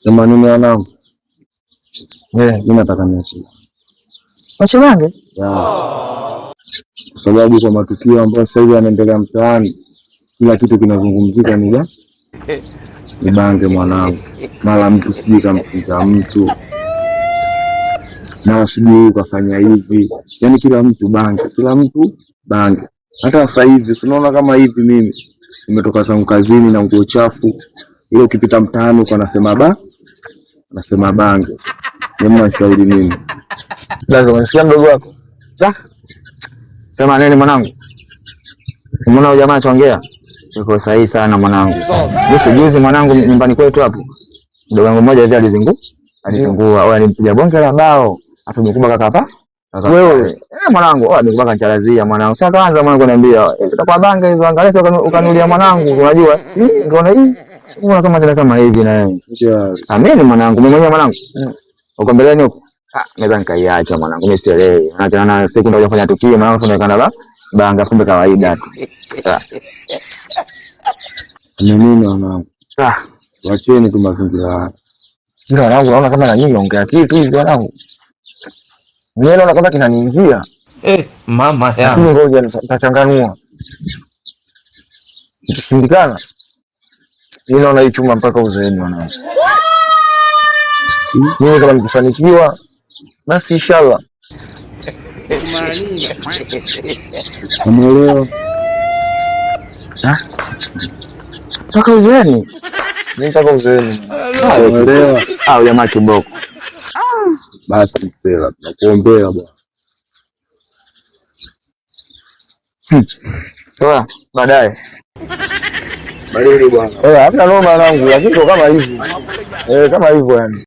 Jamani mwanangu. Mimi nataka niache. Acha bange? Kwa sababu kwa matukio ambayo sasa hivi yanaendelea mtaani, kila kitu kinazungumzika ni bange mwanangu. Mara mtu sijui kampiga mtu, mara sijui kafanya hivi. Yaani kila mtu bange. Hata sasa hivi unaona kama hivi mimi nimetoka zangu kazini na nguo chafu. Ile ukipita mtaani uko nasema bange. Mimi nashauri nini? Lazima unisikia mdogo wako. Sema nini mwanangu? Umeona huyo jamaa anaongea? Yuko sahihi sana mwanangu. Juzi mwanangu nyumbani kwetu hapo. Mdogo wangu mmoja hivi alizingua au alimpiga bonge la bao. Atumekuba kaka hapa. Wewe mwanangu, amekuba kanchalazia mwanangu. Sasa kaanza mwanangu ananiambia, "Itakuwa bange hizo angalia sio ukanulia mwanangu." Unajua? Unaona hii? Unaona kama tena kama hivi na yeye. Ameni mwanangu, mimi mwenyewe mwanangu. Uko mbeleni huko. Naweza nikaiacha mwanangu, mimi sielewi. Na siku ndio kufanya tukio mwanangu tunaonekana banga kumbe kawaida tu. Nini mwanangu? Wacheni tu mazingira. Sina wanangu naona kama na nyinyi ongea kitu hivi wanangu. Mimi naona kama kinaniingia. Mama ya. Ngoja nitachanganua. Ikishindikana. Mimi naona hii chuma mpaka uzeeni wanangu. Mimi kama nikifanikiwa basi inshallah. Umeelewa? Mpaka uzeeni. Mimi mpaka uzeeni. Umeelewa? Jamaa kiboko. Basi msela, nakuombea bwana. Sawa, baadaye. Baridi bwana. Hamna noma wanangu, lakini kama hivi. Kama hivyo yani.